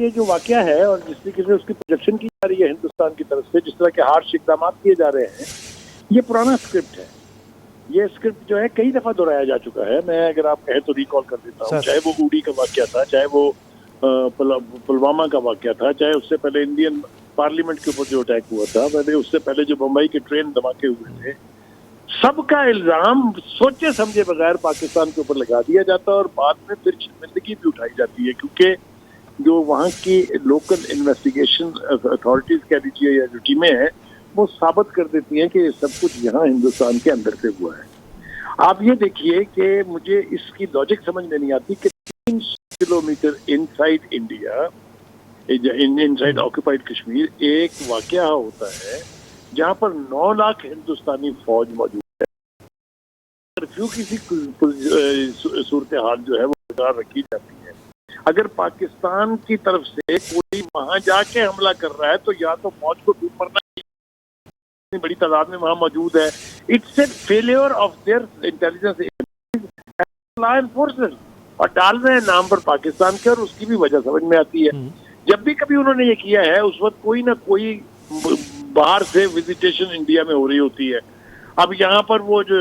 یہ جو واقعہ ہے اور جس طریقے سے اس کی پروجیکشن کی جا رہی ہے ہندوستان کی طرف سے، جس طرح کے ہارش اقدامات کیے جا رہے ہیں، یہ پرانا اسکرپٹ ہے. یہ اسکرپٹ جو ہے کئی دفعہ دہرایا جا چکا ہے. میں اگر آپ کہیں تو ریکال کر دیتا ہوں، چاہے وہ اوڈی کا واقعہ تھا، چاہے وہ پلوامہ کا واقعہ تھا، چاہے اس سے پہلے انڈین پارلیمنٹ کے اوپر جو اٹیک ہوا تھا، پہلے اس سے پہلے جو بمبئی کے ٹرین دھماکے ہوئے تھے، سب کا الزام سوچے سمجھے بغیر پاکستان کے اوپر لگا دیا جاتا ہے اور بعد میں پھر شرمندگی بھی اٹھائی جاتی ہے، کیونکہ جو وہاں کی لوکل انویسٹیگیشن اتھارٹیز کہہ دیجیے یا جو ٹیمیں ہیں، وہ ثابت کر دیتی ہیں کہ یہ سب کچھ یہاں ہندوستان کے اندر سے ہوا ہے. آپ یہ دیکھیے کہ مجھے اس کی لاجک سمجھ میں نہیں آتی کہ 300 کلومیٹر ان سائڈ انڈیا، ان سائڈ آکوپائڈ کشمیر، ایک واقعہ ہوتا ہے جہاں پر 9 لاکھ ہندوستانی فوج موجود ہے. کرفیو کسی صورتحال جو ہے وہ برقرار رکھی جاتی ہے. اگر پاکستان کی طرف سے کوئی وہاں جا کے حملہ کر رہا ہے تو یا تو فوج کو ڈوب مرنا اتنی بڑی تعداد میں وہاں موجود ہے. It's a failure of their intelligence law enforcement, اور ڈال رہے ہیں نام پر پاکستان کے، اور اس کی بھی وجہ سمجھ میں آتی ہے. جب بھی کبھی انہوں نے یہ کیا ہے اس وقت کوئی نہ کوئی باہر سے وزیٹیشن انڈیا میں ہو رہی ہوتی ہے. اب یہاں پر وہ جو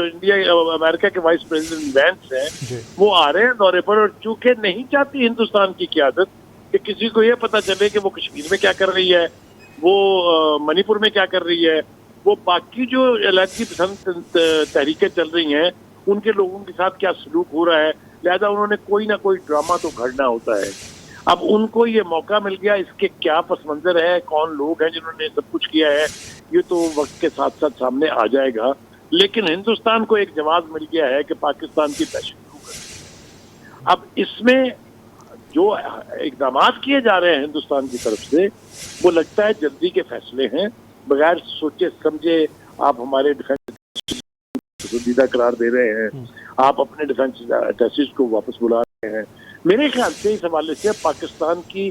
امریکہ کے وائس پریزیڈنٹ وینس ہیں، وہ آ رہے ہیں دورے پر، اور چونکہ نہیں چاہتی ہندوستان کی قیادت کہ کسی کو یہ پتا چلے کہ وہ کشمیر میں کیا کر رہی ہے، وہ منی پور میں کیا کر رہی ہے، وہ باقی جو علیحدگی پسند تحریکیں چل رہی ہیں ان کے لوگوں کے ساتھ کیا سلوک ہو رہا ہے، لہذا انہوں نے کوئی نہ کوئی ڈرامہ تو گھڑنا ہوتا ہے. اب ان کو یہ موقع مل گیا، اس کے کیا پس منظر ہے، کون لوگ ہیں جنہوں نے سب کچھ کیا ہے، یہ تو وقت کے ساتھ ساتھ سامنے آ جائے گا. لیکن ہندوستان کو ایک جواز مل گیا ہے کہ پاکستان کی دہشت شروع کر. اب اس میں جو اقدامات کیے جا رہے ہیں ہندوستان کی طرف سے، وہ لگتا ہے جلدی کے فیصلے ہیں، بغیر سوچے سمجھے. آپ ہمارے ڈیفینس پسندیدہ قرار دے رہے ہیں، آپ اپنے ڈیفینس اٹیچیز کو واپس بلا رہے ہیں. میرے خیال سے اس حوالے سے پاکستان کی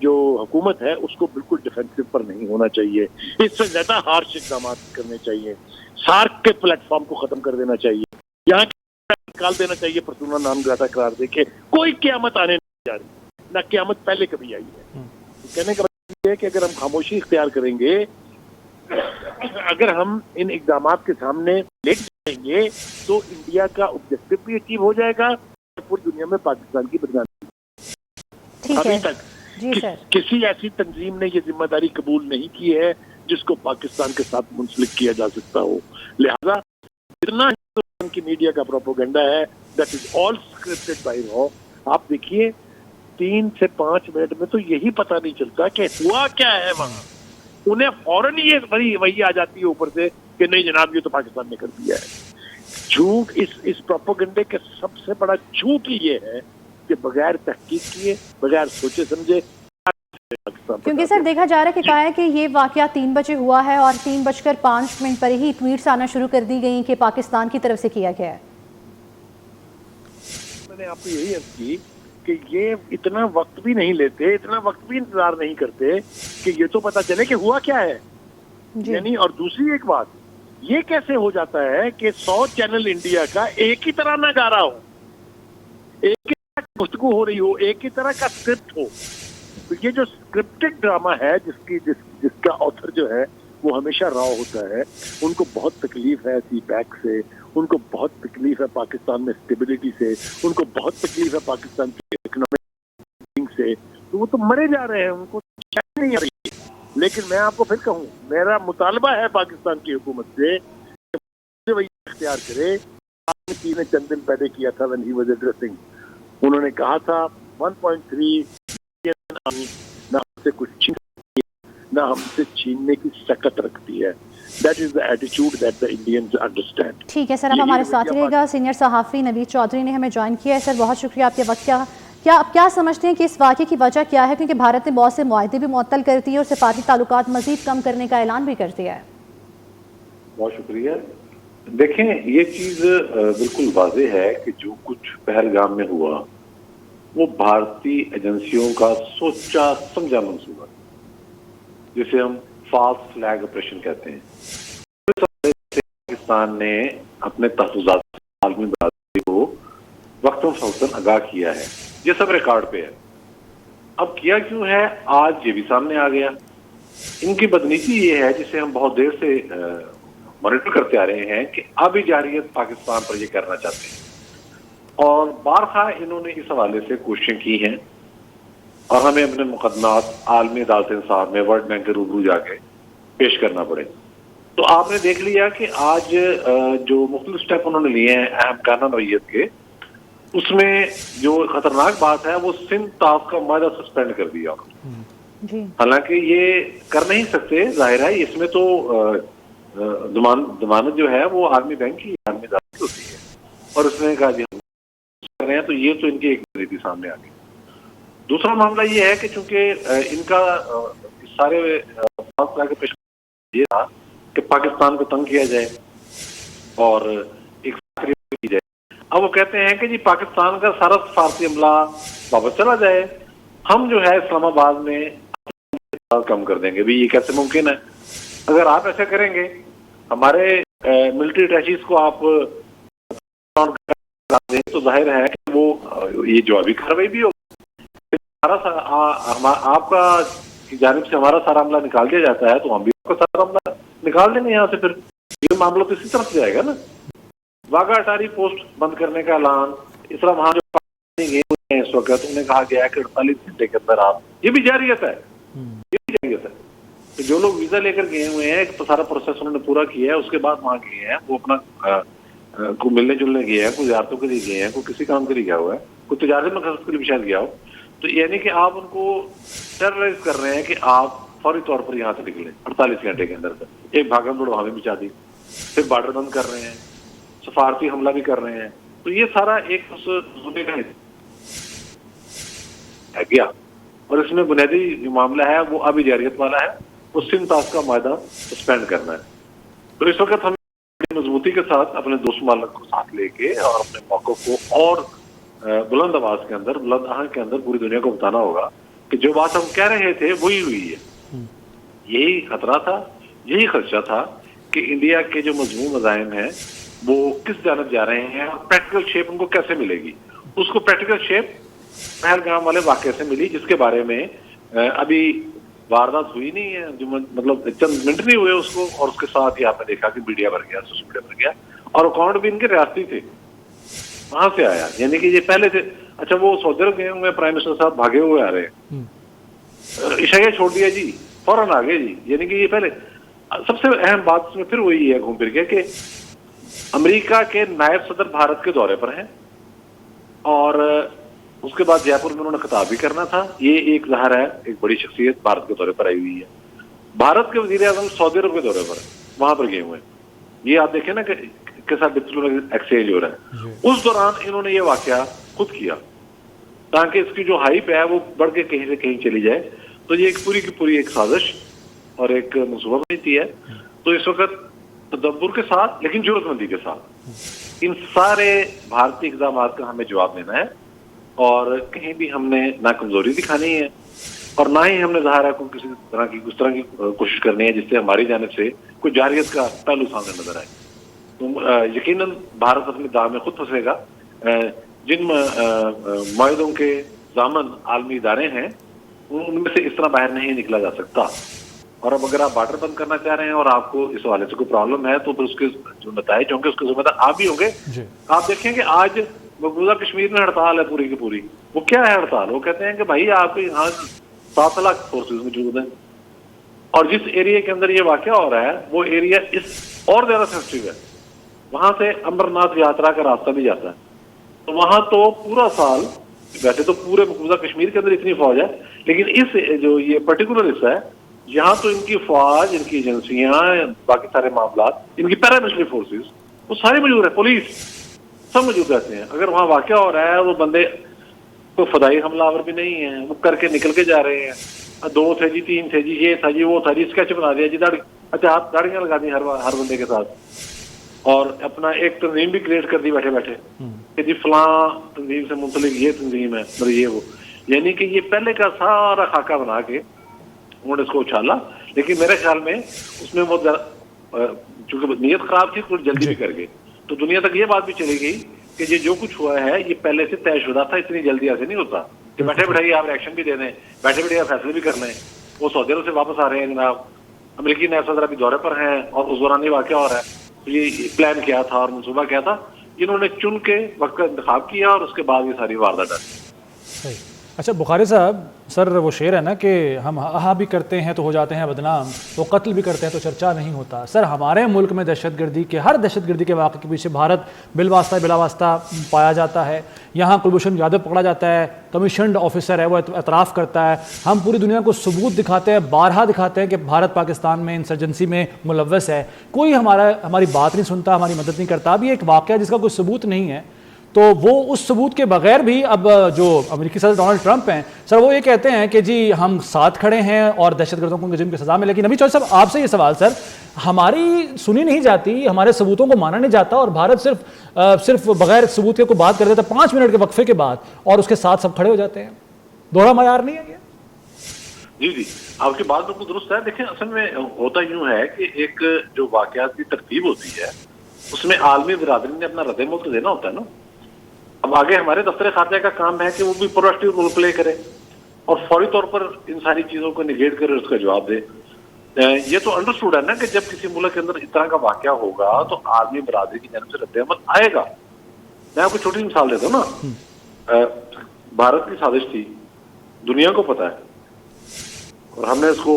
جو حکومت ہے اس کو بالکل ڈیفینسو پر نہیں ہونا چاہیے. اس سے زیادہ ہارش اقدامات کرنے چاہیے. سارک کے پلیٹ فارم کو ختم کر دینا چاہیے، یہاں نکال دینا چاہیے، پرسونا نام گراتا قرار دے کے کوئی قیامت آنے نہیں جا رہی، نہ قیامت پہلے کبھی آئی ہے. کہنے کا مطلب یہ ہے کہ اگر ہم خاموشی اختیار کریں گے، اگر ہم ان اقدامات کے سامنے لیٹ جائیں گے، تو انڈیا کا آبجیکٹو بھی اچیو ہو جائے گا اور پوری دنیا میں پاکستان کی بدنامی. ابھی تک کسی ایسی تنظیم نے یہ ذمہ داری قبول نہیں کی ہے جس کو پاکستان کے ساتھ منسلک کیا جا سکتا ہو. لہذا جتنا ہندوستان کی میڈیا کا پروپیگنڈا ہے، that is all scripted by را. آپ دیکھیے 3 سے 5 منٹ میں تو یہی پتہ نہیں چلتا کہ ہوا کیا ہے وہاں. انہیں فوراً یہ وہی آ جاتی ہے اوپر سے کہ نہیں جناب یہ تو پاکستان نے کر دیا ہے. جھوٹ، اس پروپیگنڈے کا سب سے بڑا جھوٹ یہ ہے کہ بغیر تحقیق کیے، بغیر سوچے سمجھے. کیونکہ سر دیکھا جا رہا ہے کہ کہا ہے کہ یہ واقعہ 3 بجے ہوا ہے اور 3:05 پر ہی ٹویٹس آنا شروع کر دی گئی کہ پاکستان کی طرف سے کیا گیا ہے. میں نے آپ کو یہی عرض کی کہ یہ اتنا وقت بھی نہیں لیتے، اتنا وقت بھی انتظار نہیں کرتے کہ یہ تو پتا چلے کہ ہوا کیا ہے. یعنی اور دوسری ایک بات، یہ کیسے ہو جاتا ہے کہ 100 چینل انڈیا کا ایک ہی طرح نہ گا رہا ہو، ایک ہی طرح گفتگو ہو رہی ہو، ایک ہی طرح کا اسکرپٹ ہو. تو یہ جو اسکرپٹڈ ڈرامہ ہے جس کا آتھر جو ہے وہ ہمیشہ را ہوتا ہے، ان کو بہت تکلیف ہے سی پیک سے، ان کو بہت تکلیف ہے پاکستان میں اسٹیبلٹی سے، ان کو بہت تکلیف ہے پاکستان کی اکنامک سے. تو وہ تو مرے جا رہے ہیں، ان کو چین نہیں آ رہی. لیکن میں آپ کو پھر کہوں، میرا مطالبہ ہے پاکستان کی حکومت سے کہ وہی اختیار کرے. آپ نے چند دن پہلے کیا تھا when he was addressing، انہوں نے کہا تھا 1.3 نہ ہم سے کچھ چھین نہ ہم سے چھیننے کی سکت رکھتی ہے. That is the attitude that the Indians understand. ٹھیک ہے سر، اب ہمارے ساتھ رہے گا. سینئر صحافی نوید چودھری نے ہمیں جوائن کیا ہے. سر بہت شکریہ آپ کے وقت کا. آپ کیا سمجھتے ہیں کہ اس واقعے کی وجہ کیا ہے؟ کیونکہ بھارت نے بہت سے معاہدے بھی معطل کر دیے اور سفارتی تعلقات مزید کم کرنے کا اعلان بھی کر دیا ہے. بہت شکریہ. دیکھیں یہ چیز بالکل واضح ہے کہ جو کچھ پہلگام میں ہوا وہ بھارتی ایجنسیوں کا سوچا سمجھا منصوبہ، جسے ہم فالس فلیگ آپریشن کہتے ہیں. پاکستان نے اپنے تحفظات عالمی برادری کو وقتاً فوقتاً آگاہ کیا ہے، یہ سب ریکارڈ پہ ہے. اب کیا کیوں ہے آج یہ بھی سامنے آ گیا. ان کی بدنیتی یہ ہے جسے ہم بہت دیر سے مانیٹر کرتے آ رہے ہیں کہ آبی جارحیت پاکستان پر یہ کرنا چاہتے ہیں, اور بارخواہ انہوں نے اس حوالے سے کوششیں کی ہیں اور ہمیں اپنے مقدمات عالمی عدالت انصاف میں ورلڈ بینک کے روبرو جا کے پیش کرنا پڑے. تو آپ نے دیکھ لیا کہ آج جو مختلف سٹیپ انہوں نے لیے ہیں اہم قانون نوعیت کے, اس میں جو خطرناک بات ہے وہ سندھ طاس کا معاہدہ سسپینڈ کر دیا. حالانکہ یہ کر نہیں سکتے, ظاہر ہے اس میں تو ضمانت جو ہے وہ عالمی بینک کی عالمی عدالت کی ہوتی ہے, اور اس نے کہا جی ہم کر رہے ہیں, تو یہ تو ان کی ایک ریتی سامنے آ گئی. دوسرا معاملہ یہ ہے کہ چونکہ ان کا سارے یہ تھا کہ پاکستان کو تنگ کیا جائے اور ایک کی جائے. اب وہ کہتے ہیں کہ جی پاکستان کا سارا سفارتی عملہ واپس چلا جائے, ہم جو ہے اسلام آباد میں کم کر دیں گے. بھی یہ کیسے ممکن ہے؟ اگر آپ ایسا کریں گے, ہمارے ملٹری اٹیچیز کو آپ دیں تو ظاہر ہے کہ وہ یہ جوابی کارروائی بھی ہوگی. آپ کا جانب سے ہمارا سارا عملہ نکال دیا جاتا ہے تو ہم بھی آپ کا سارا عملہ نکال دیں گے یہاں سے. پھر یہ معاملہ تو اسی طرف سے جائے گا نا. واگا اٹاری پوسٹ بند کرنے کا اعلان, اس طرح وہاں جو گئے ہوئے ہیں اس وقت انہوں نے کہا گیا ہے کہ 48 گھنٹے کے اندر آپ, یہ بھی جاریت ہے, یہ بھی جاریت ہے. تو جو لوگ ویزا لے کر گئے ہوئے ہیں تو سارا پروسیس انہوں نے پورا کیا ہے, اس کے بعد وہاں گئے ہیں, وہ اپنا کو ملنے جلنے گئے ہیں, کوئی زیارتوں کے لیے گئے ہیں, کوئی کسی کام کے لیے گیا ہوا ہے, کوئی تجارتی مقصد کے لیے بھی شاید گیا ہو. تو یعنی کہ آپ ان کو ٹیررائز کر رہے ہیں کہ آپ فوری طور پر یہاں سے نکلیں 48 گھنٹے کے اندر. ایک بھاگم دوڑ وہاں بھی بچا دی, پھر بارڈر بند کر رہے ہیں, سفارتی حملہ بھی کر رہے ہیں. تو یہ سارا ایک منصوبے کا ہے گیا, اور اس میں بنیادی جو معاملہ ہے وہ ابھی جارحیت والا ہے, وہ سندھ طاس کا معاہدہ سسپینڈ کرنا ہے. تو اس وقت ہم مضبوطی کے ساتھ اپنے دوست ممالک کو ساتھ لے کے اور اپنے موقف کو اور بلند آواز کے اندر, بلند آہنگ کے اندر پوری دنیا کو بتانا ہوگا کہ جو بات ہم کہہ رہے تھے وہی ہوئی ہے. یہی خطرہ تھا, یہی خدشہ تھا کہ انڈیا کے جو مضمون عزائم ہیں وہ کس جانب جا رہے ہیں, اور پریکٹیکل شیپ ان کو کیسے ملے گی. اس کو پریکٹیکل شیپ پہلگام والے واقعے سے ملی, جس کے بارے میں ابھی واردات ہوئی نہیں ہے, جو مطلب چند منٹ نہیں ہوئے اس کو, اور اس کے ساتھ ہی آپ نے دیکھا کہ میڈیا بھر گیا, سوشل میڈیا بھر گیا, اور اکاؤنٹ بھی ان کے ریاستی تھے, وہاں سے آیا. یعنی کہ یہ پہلے سے اچھا وہ سعودی عرب گئے ہوئے پرائم منسٹر صاحب بھاگے ہوئے آ رہے ہیں, عشاء چھوڑ دیا جی فوراً آ گئے جی. یعنی کہ یہ پہلے سب سے اہم بات اس میں پھر وہی ہے گھوم پھر کے کہ امریکہ کے نائب صدر بھارت کے دورے پر ہیں, اور اس کے بعد جے پور میں انہوں نے خطاب بھی کرنا تھا. یہ ایک ظاہر ہے ایک بڑی شخصیت بھارت کے دورے پر آئی ہوئی ہے. بھارت کے وزیر اعظم سعودی عرب کے دورے پر وہاں پر گئے ہوئے ہیں. یہ آپ دیکھیں نا کہ کیسا ڈپلومیٹک ایکسچینج ہو رہا ہے. اس دوران انہوں نے یہ واقعہ خود کیا تاکہ اس کی جو ہائپ ہے وہ بڑھ کے کہیں سے کہیں چلی جائے. تو یہ ایک پوری کی پوری ایک سازش اور ایک منصوبہ بنی ہے. تو اس وقت تدبر کے ساتھ لیکن جرات مندی کے ساتھ ان سارے بھارتی اقدامات کا ہمیں جواب دینا ہے, اور کہیں بھی ہم نے نہ کمزوری دکھانی ہے اور نہ ہی ہم نے ظاہر ہے کوئی کس طرح کی کوشش کرنی ہے جس سے ہماری جانب سے کوئی جارحیت کا پہلو سامنے نظر آئے. تو یقیناً بھارت اپنی داغ میں خود پھنسے گا. جن معاہدوں کے ضامن عالمی ادارے ہیں ان میں سے اس طرح باہر نہیں نکلا جا سکتا. اور اب اگر آپ بارڈر بند کرنا چاہ رہے ہیں اور آپ کو اس حوالے سے کوئی پرابلم ہے تو پھر اس کے جو نتائج ہوں گے اس کے ذمہ دار آپ بھی ہوں گے. آپ دیکھیں کہ آج مقبوضہ کشمیر میں ہڑتال ہے پوری کی پوری. وہ کیا ہے ہڑتال؟ وہ کہتے ہیں کہ بھائی آپ کے یہاں 7 لاکھ فورسز موجود ہیں, اور جس ایریا کے اندر یہ واقعہ ہو رہا ہے وہ ایریا اس اور زیادہ سینسٹیو ہے. وہاں سے امرناتھ یاترا کا راستہ بھی جاتا ہے. تو وہاں تو پورا سال ویسے تو پورے مقبوضہ کشمیر کے اندر اتنی فوج ہے, لیکن اس جو یہ پرٹیکولر حصہ ہے یہاں تو ان کی فوج, ان کی ایجنسیاں, باقی سارے معاملات, ان کی پیراملٹری فورسز وہ سارے موجود ہیں, پولیس سب موجود رہتے ہیں. اگر وہاں واقعہ ہو رہا ہے وہ بندے کوئی فضائی حملہ آور بھی نہیں ہیں, وہ کر کے نکل کے جا رہے ہیں. 2 تھے جی, 3 تھے جی, یہ تھا جی, وہ تھا جی, اسکیچ بنا دیا جی, اچھا آپ گاڑیاں لگا دی ہر بندے کے ساتھ, اور اپنا ایک تنظیم بھی کریٹ کر دی بیٹھے بیٹھے کہ جی فلاں تنظیم سے منسلک یہ تنظیم ہے, مطلب یہ وہ. یعنی کہ یہ پہلے کا سارا خاکہ بنا کے انہوں نے اس کو اچھالا. لیکن میرے خیال میں اس میں بہت چونکہ نیت خراب تھی تھوڑی جلدی بھی کر گئے, تو دنیا تک یہ بات بھی چلی گئی کہ یہ جو کچھ ہوا ہے یہ پہلے سے طے شدہ تھا, اتنی جلدی ایسے نہیں ہوتا. کہ بیٹھے بیٹھے آپ ریئیکشن بھی دے دیں, بیٹھے بیٹھے آپ فیصلے بھی کر لیں. وہ سعودی عرب سے واپس آ رہے ہیں جناب, امریکی نائب صدر ابھی دورے پر ہیں, اور اس دوران یہ واقعہ ہو رہا ہے. تو یہ پلان کیا تھا اور منصوبہ کیا تھا, انہوں نے چن کے وقت کا انتخاب کیا اور اس کے بعد یہ ساری واردات ڈالی. اچھا بخاری صاحب, سر وہ شعر ہے نا کہ ہم ہاں بھی کرتے ہیں تو ہو جاتے ہیں بدنام, وہ قتل بھی کرتے ہیں تو چرچا نہیں ہوتا. سر ہمارے ملک میں دہشت گردی کے ہر دہشت گردی کے واقعے کے پیچھے بھارت بالواسطہ بلا واسطہ پایا جاتا ہے. یہاں کلبھوشن یادو پکڑا جاتا ہے, کمیشنڈ آفیسر ہے وہ اعتراف کرتا ہے, ہم پوری دنیا کو ثبوت دکھاتے ہیں, بارہا دکھاتے ہیں کہ بھارت پاکستان میں انسرجنسی میں ملوث ہے, کوئی ہماری بات نہیں سنتا, ہماری مدد نہیں کرتا. اب یہ ایک واقعہ جس کا کوئی ثبوت نہیں ہے, تو وہ اس ثبوت کے بغیر بھی اب جو امریکی صدر ڈونلڈ ٹرمپ ہیں سر وہ یہ کہتے ہیں کہ جی ہم ساتھ کھڑے ہیں اور دہشت گردوں کو جرم کی سزا میں. لیکن نبی چودھری صاحب آپ سے یہ سوال سر, ہماری سنی نہیں جاتی, ہمارے ثبوتوں کو مانا نہیں جاتا, اور بھارت صرف بغیر ثبوت کے کوئی بات کر دیتا 5 منٹ کے وقفے کے بعد, اور اس کے ساتھ سب کھڑے ہو جاتے ہیں. دوہرا معیار نہیں ہے یہ؟ جی آپ کی بات بالکل درست ہے. دیکھیں اصل میں ہوتا یوں ہے کہ ایک جو واقعات کی ترتیب ہوتی ہے اس میں عالمی برادری نے اپنا رد عمل دینا ہوتا ہے نا. اب آگے ہمارے دفتر خارجہ کا کام ہے کہ وہ بھی پرو ایکٹیو رول پلے کرے اور فوری طور پر ان ساری چیزوں کو نگیٹ کرے اور اس کا جواب دے. یہ تو انڈرسٹوڈ ہے نا کہ جب کسی ملک کے اندر اس طرح کا واقعہ ہوگا تو عالمی برادری کی جانب سے رد عمل آئے گا. میں آپ کو چھوٹی مثال دیتا ہوں نا, بھارت کی سازش تھی, دنیا کو پتا ہے, اور ہم نے اس کو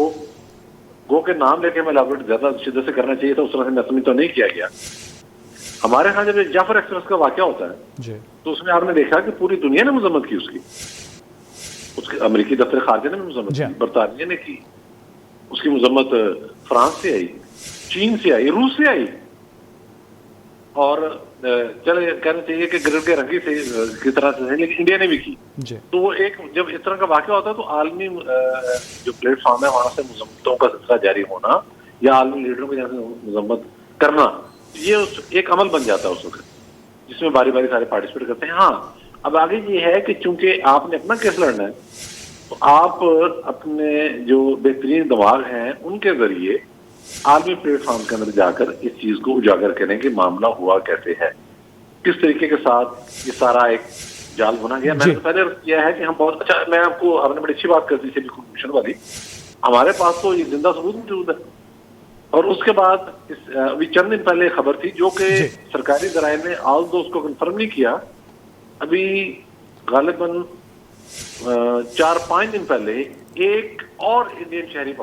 گو کے نام لے کے ہمیں الیبوریٹ زیادہ شدت سے کرنا چاہیے تھا, اس طرح سے نظمی تو نہیں کیا گیا. ہمارے ہاں جب جعفر ایکسپریس کا واقعہ ہوتا ہے تو اس میں آپ نے دیکھا کہ پوری دنیا نے مذمت کی, اس کی امریکی دفتر خارجہ نے مذمت کی, برطانیہ نے کی, اس کی مذمت فرانس سے آئی, چین سے آئی, روس سے آئی, اور چلے کہنا چاہیے کہ گرد کے رنگی سے کس طرح سے, لیکن انڈیا نے بھی کی. تو وہ ایک جب اس طرح کا واقعہ ہوتا ہے تو عالمی جو پلیٹ فارم ہے وہاں سے مذمتوں کا سلسلہ جاری ہونا یا عالمی لیڈروں کی جانب سے مذمت کرنا, یہ ایک عمل بن جاتا ہے اس وقت, جس میں باری باری سارے پارٹیسپیٹ کرتے ہیں. ہاں اب آگے یہ ہے کہ چونکہ آپ نے اپنا کیس لڑنا ہے تو آپ اپنے جو بہترین دماغ ہیں ان کے ذریعے عالمی پلیٹ فارم کے اندر جا کر اس چیز کو اجاگر کریں کہ معاملہ ہوا کیسے ہے, کس طریقے کے ساتھ یہ سارا ایک جال بنا گیا. میں نے پہلے کیا ہے کہ ہم بہت اچھا, میں آپ کو آپ نے بڑی اچھی بات کر دی تھی کمیشن والی, ہمارے پاس تو یہ زندہ ثبوت موجود ہے. اور اس کے بعد ابھی چند دن پہلے خبر تھی جو کہ سرکاری ذرائع نے آل دو اس کو کنفرم نہیں کیا, ابھی غالباً 4-5 دن پہلے ایک اور انڈین شہری